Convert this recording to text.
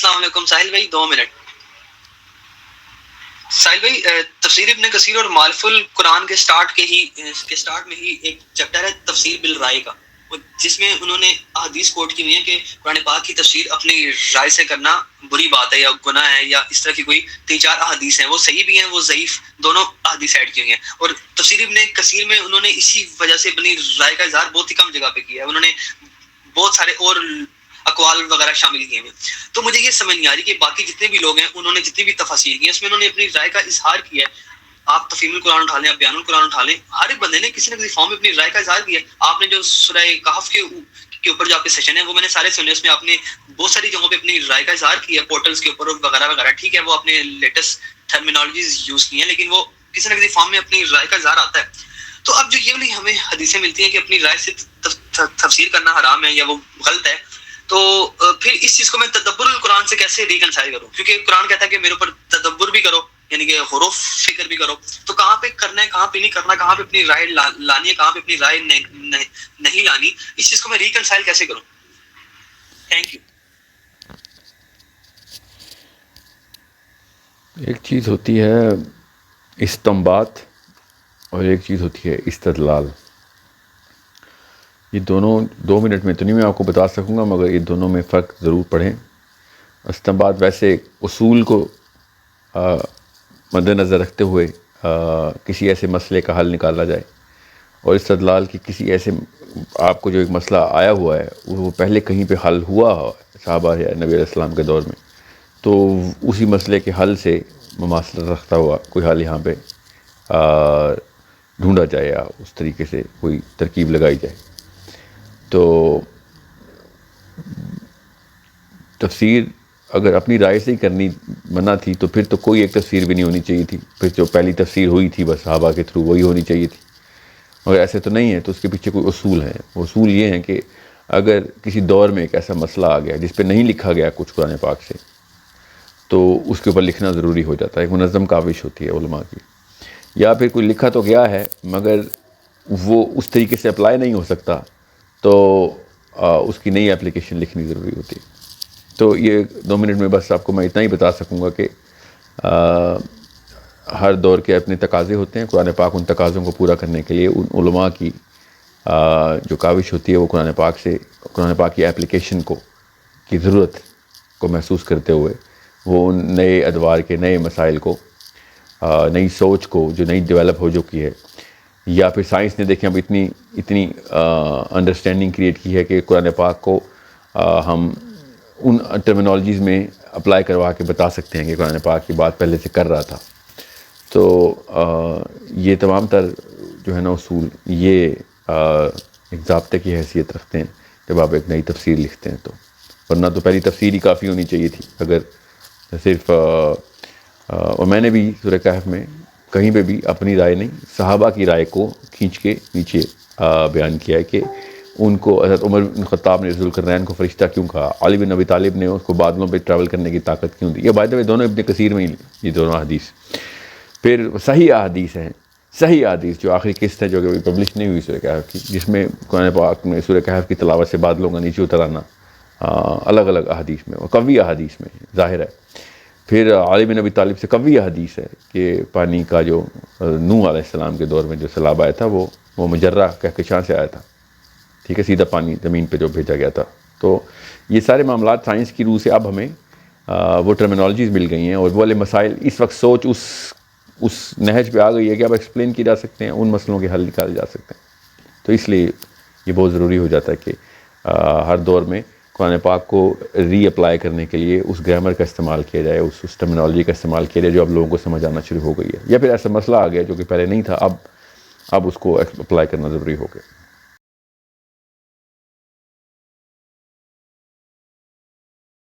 السلام علیکم ساحل بھائی، 2 منٹ. ساحل بھائی، تفسیر ابن کثیر اور معرف القرآن کے سٹارٹ میں ہی ایک چیپٹر ہے تفسیر بالرائے کا، جس میں انہوں نے احادیث کوٹ کی ہوئی ہیں کہ قرآن پاک کی تفسیر اپنی رائے سے کرنا بری بات ہے یا گناہ ہے، یا اس طرح کی کوئی 3-4 احادیث ہیں، وہ صحیح بھی ہیں وہ ضعیف، دونوں احادیث ایڈ کی ہوئی ہیں. اور تفسیر ابن کثیر میں انہوں نے اسی وجہ سے اپنی رائے کا اظہار بہت ہی کم جگہ پہ کیا ہے، انہوں نے بہت سارے اور اقوال وغیرہ شامل کیے ہیں. تو مجھے یہ سمجھ نہیں آ رہی کہ باقی جتنے بھی لوگ ہیں انہوں نے جتنی بھی تفاسیر کی ہیں اس میں انہوں نے اپنی رائے کا اظہار کیا ہے. آپ تفہیم القرآن اٹھا لیں، آپ بیان القرآن اٹھا لیں، ہر ایک بندے نے کسی نہ کسی فارم میں اپنی رائے کا اظہار کیا ہے. آپ نے جو سورہ کہف کے اوپر جو آپ کے سیشن ہے وہ میں نے سارے سنے، اس میں آپ نے بہت ساری جگہوں پہ اپنی رائے کا اظہار کیا ہے، پورٹلز کے اوپر وغیرہ وغیرہ. ٹھیک ہے، وہ اپنے لیٹسٹ ٹرمینالوجیز یوز کی ہیں، لیکن وہ کسی نہ کسی فارم میں اپنی رائے کا اظہار آتا ہے. تو اب جو یہ والی ہمیں حدیثیں ملتی ہیں کہ اپنی رائے سے تفسیر کرنا حرام ہے یا وہ غلط ہے، تو پھر اس چیز کو میں تدبر القرآن سے کیسے ریکنسائل کروں؟ کیونکہ قرآن کہتا ہے کہ میرے اوپر تدبر بھی کرو، یعنی کہ حروف فکر بھی کرو. تو کہاں پہ کرنا ہے، کہاں پہ نہیں کرنا، کہاں پہ اپنی رائے لانی ہے، کہاں پہ اپنی رائے نہیں لانی، اس چیز کو میں ریکنسائل کیسے کروں؟ Thank you. ایک چیز ہوتی ہے استنباط اور ایک چیز ہوتی ہے استدلال. یہ دونوں 2 منٹ میں تو نہیں میں آپ کو بتا سکوں گا، مگر یہ دونوں میں فرق ضرور پڑھیں. استنباط ویسے اصول کو مد نظر رکھتے ہوئے کسی ایسے مسئلے کا حل نکالا جائے، اور استدلال کی کسی ایسے آپ کو جو ایک مسئلہ آیا ہوا ہے وہ پہلے کہیں پہ حل ہوا ہو صحابہ یا نبی علیہ السلام کے دور میں، تو اسی مسئلے کے حل سے مماثلت رکھتا ہوا کوئی حل یہاں پہ ڈھونڈا جائے یا اس طریقے سے کوئی ترکیب لگائی جائے. تو تفسیر اگر اپنی رائے سے ہی کرنی منع تھی تو پھر تو کوئی ایک تفسیر بھی نہیں ہونی چاہیے تھی، پھر جو پہلی تفسیر ہوئی تھی بس صحابہ کے تھرو وہی ہونی چاہیے تھی. مگر ایسے تو نہیں ہے، تو اس کے پیچھے کوئی اصول ہیں. اصول یہ ہیں کہ اگر کسی دور میں ایک ایسا مسئلہ آ گیا جس پہ نہیں لکھا گیا کچھ قرآن پاک سے، تو اس کے اوپر لکھنا ضروری ہو جاتا ہے. ایک منظم کاوش ہوتی ہے علماء کی. یا پھر کوئی لکھا تو گیا ہے مگر وہ اس طریقے سے اپلائی نہیں ہو سکتا، تو اس کی نئی اپلیکیشن لکھنی ضروری ہوتی ہے. تو یہ 2 منٹ میں بس آپ کو میں اتنا ہی بتا سکوں گا کہ ہر دور کے اپنے تقاضے ہوتے ہیں. قرآن پاک ان تقاضوں کو پورا کرنے کے لیے ان علماء کی جو کاوش ہوتی ہے وہ قرآن پاک کی اپلیکیشن کی ضرورت کو محسوس کرتے ہوئے وہ ان نئے ادوار کے نئے مسائل کو، نئی سوچ کو جو نئی ڈیولپ ہو چکی ہے، یا پھر سائنس نے دیکھیں اب اتنی انڈرسٹینڈنگ کریٹ کی ہے کہ قرآن پاک کو ہم ان ٹرمینالوجیز میں اپلائی کروا کے بتا سکتے ہیں کہ قرآن پاک کی بات پہلے سے کر رہا تھا. تو یہ تمام تر جو ہے نا اصول یہ ایک ضابطے کی حیثیت رکھتے ہیں جب آپ ایک نئی تفسیر لکھتے ہیں. تو ورنہ تو پہلی تفسیر ہی کافی ہونی چاہیے تھی. اگر صرف اور میں نے بھی سورہ کہف میں کہیں پہ بھی اپنی رائے نہیں، صحابہ کی رائے کو کھینچ کے نیچے بیان کیا ہے کہ ان کو حضرت عمر بن خطاب نے ذوالقرنین الرین کو فرشتہ کیوں کہا، علی بن ابی طالب نے اس کو بادلوں پہ ٹریول کرنے کی طاقت کیوں دی. یہ بائی دا وے دونوں ابن کثیر میں ہی یہ دونوں حدیث. پھر صحیح احادیث ہیں، صحیح احادیث جو آخری قسط ہے جو کہ پبلش نہیں ہوئی سورہ کہف کی، جس میں قرآن پاک میں سورہ کہف کی تلاوت سے بادلوں کا نیچے اتر آنا الگ الگ احادیث میں اور قوی احادیث میں ظاہر ہے. پھر علی بن ابی طالب سے قوی حدیث ہے کہ پانی کا جو نوح علیہ السلام کے دور میں جو سیلاب آیا تھا وہ مجرہ کہکشاں سے آیا تھا. ٹھیک ہے، سیدھا پانی زمین پہ جو بھیجا گیا تھا. تو یہ سارے معاملات سائنس کی روح سے اب ہمیں وہ ٹرمینالوجیز مل گئی ہیں، اور وہ والے مسائل اس وقت سوچ اس نہج پہ آ گئی ہے کہ اب ایکسپلین کی جا سکتے ہیں، ان مسئلوں کے حل نکالے جا سکتے ہیں. تو اس لیے یہ بہت ضروری ہو جاتا ہے کہ ہر دور میں قرآن پاک کو ری اپلائی کرنے کے لیے اس گرامر کا استعمال کیا جائے، اس ٹرمینالوجی کا استعمال کیا جائے جو اب لوگوں کو سمجھ آنا شروع ہو گئی ہے. یا پھر ایسا مسئلہ آ گیا جو کہ پہلے نہیں تھا، اب اس کو اپلائی کرنا ضروری ہو گیا.